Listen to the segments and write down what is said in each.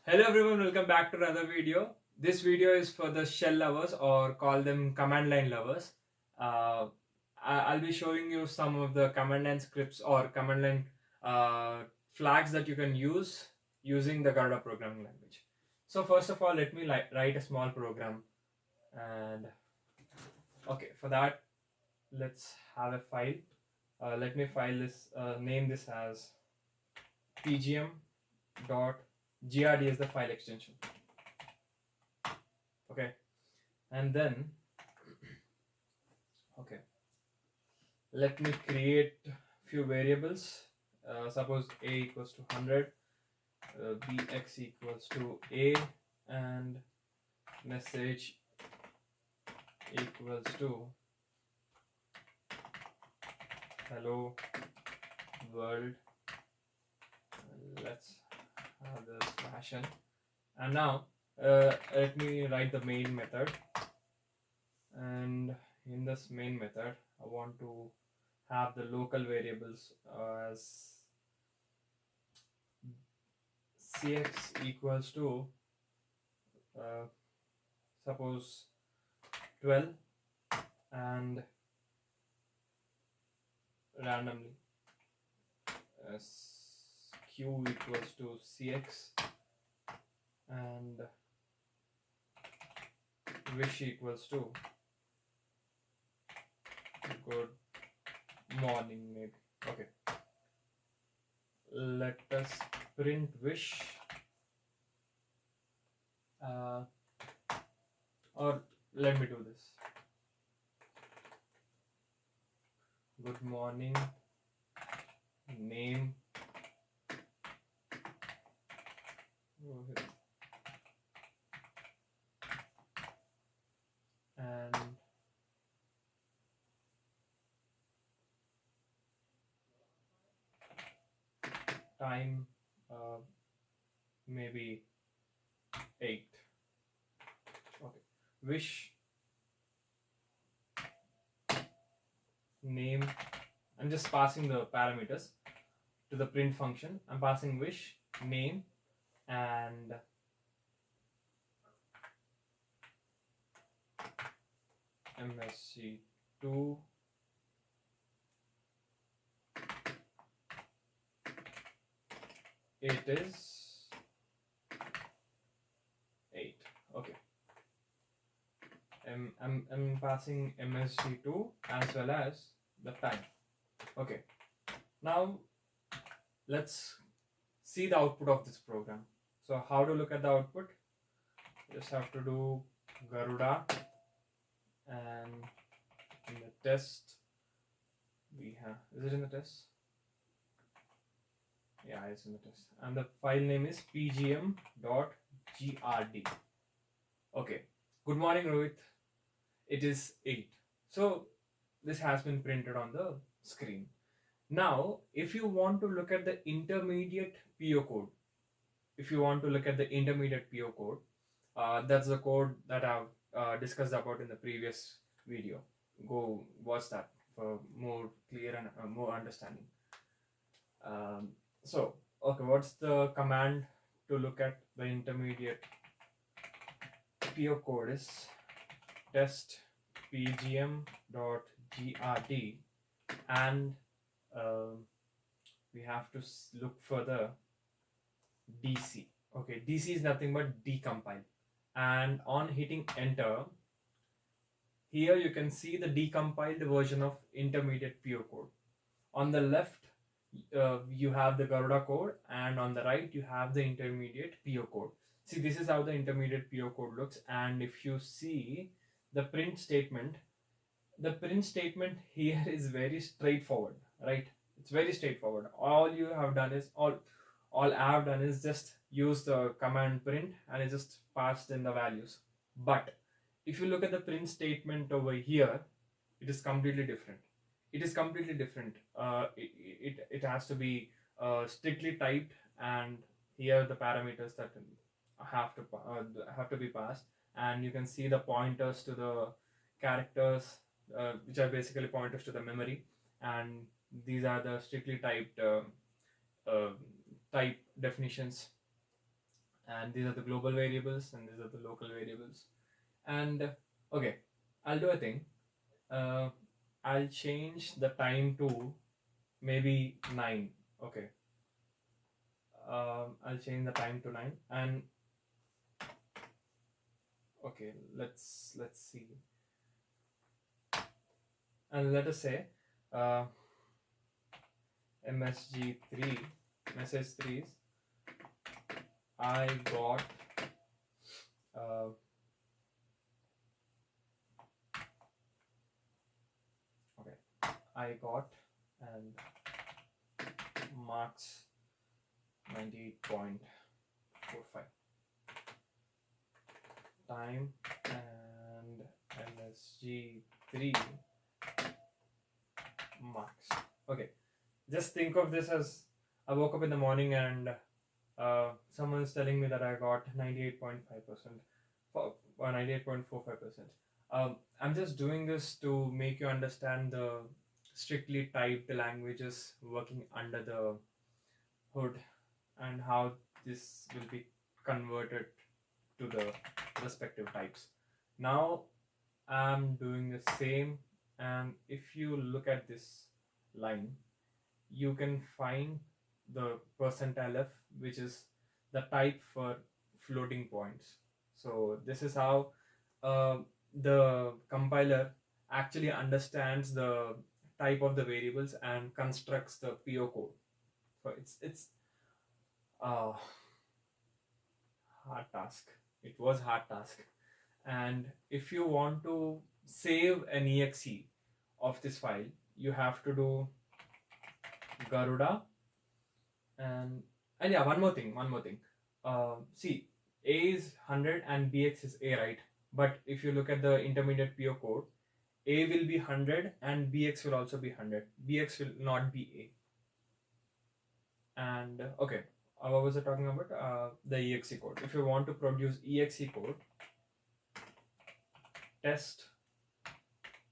Hello everyone, welcome back to another video. This video is for the shell lovers, or call them command line lovers. Uh, I'll be showing you some of the command line scripts or command line flags that you can use using the Garuda programming language. So first of all, let me write a small program, and okay, for that let's have a file. Let me name this as pgm.grd is the file extension. Okay, and then okay, let me create few variables. Suppose a equals to 100, bx equals to a, and message equals to hello world. Let's have the slash n, and now let me write the main method. And in this main method I want to have the local variables as cx equals to suppose 12, and randomly q equals to cx, and wish equals to good morning maybe. Okay, let us print wish, or let me do this. Good morning, name, and time maybe 8. Okay, wish, name. I'm just passing the parameters to the print function. I'm passing wish, name, and msc2 it is 8. Okay, I'm passing msg2 as well as the time. Okay, now let's see the output of this program. So how to look at the output? You just have to do Garuda, and in the test we have, is it in the test? Yeah, it's in the test, and the file name is pgm.grd. Okay, good morning Rohit, it is 8. So this has been printed on the screen. Now if you want to look at the intermediate PO code, that's the code that I've discussed about in the previous video. Go watch that for more clear and more understanding. So okay, what's the command to look at the intermediate PO code is test pgm.grd, and we have to look for the DC. Okay, DC is nothing but decompile, and on hitting enter, here you can see the decompiled version of intermediate PO code. On the left you have the Garuda code, and on the right you have the intermediate PO code. See, this is how the intermediate PO code looks, and if you see the print statement here is very straightforward, right? It's very straightforward. All I have done is just use the command print, and it just passed in the values. But if you look at the print statement over here, it is completely different. It has to be strictly typed, and here the parameters that have to be passed, and you can see the pointers to the characters, which are basically pointers to the memory, and these are the strictly typed type definitions. and these are the global variables and these are the local variables. And okay, I'll do a thing. I'll change the time to maybe 9. Okay, I'll change the time to 9. And okay, let's see, and let us say uh, MSG3 message 3 is I got okay, I got and marks 98.45 time, and MSG3 marks. Okay, just think of this as I woke up in the morning and someone is telling me that I got 98.5% or 98.45%. I'm just doing this to make you understand the strictly typed languages working under the hood and how this will be converted to the respective types. Now I'm doing the same, and if you look at this line, you can find the percentile f, which is the type for floating points. So this is how the compiler actually understands the type of the variables and constructs the PO code. So it's uh, hard task. It was hard task. And if you want to save an exe of this file, you have to do Garuda and yeah, one more thing. See, A is 100 and BX is A, right? But if you look at the intermediate PO code, A will be 100 and BX will also be 100. BX will not be A. And okay, what was I talking about? The exe code. If you want to produce exe code, test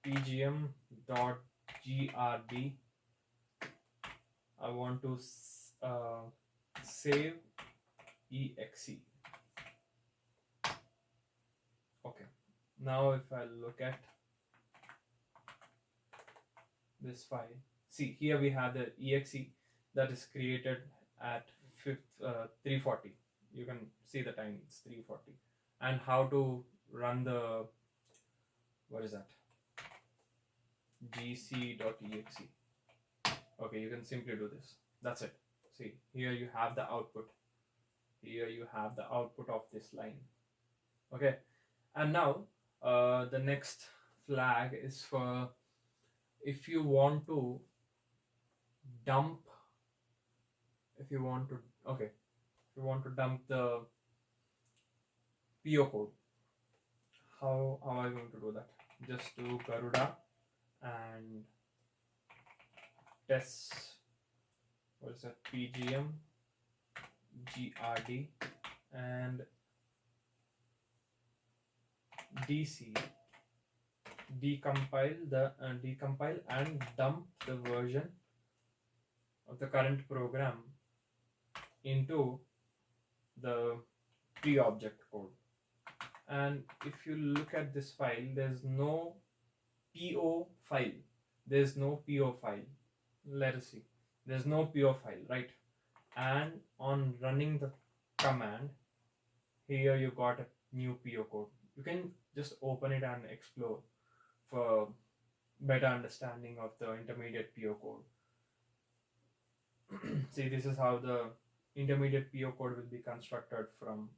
pgm.grd. I want to save exe. Okay, now if I look at this file, see here we have the exe that is created at 340. You can see the time, it's 340. And how to run the, what is that, gc.exe. Okay, you can simply do this. That's it. See, here you have the output. Here you have the output of this line. Okay, and now the next flag is for if you want to dump, if you want to dump the PO code. How are you going to do that? Just do Garuda and test, what is that, pgm grd and dc, decompile and dump the version of the current program into the pre-object code. And if you look at this file, there's no PO file. There's no PO file. Let us see. There's no PO file, right? And on running the command, here you got a new PO code. You can just open it and explore for better understanding of the intermediate PO code. See, this is how the intermediate PO code will be constructed from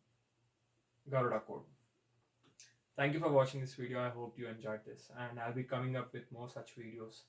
Garuda code. Thank you for watching this video. I hope you enjoyed this, and I'll be coming up with more such videos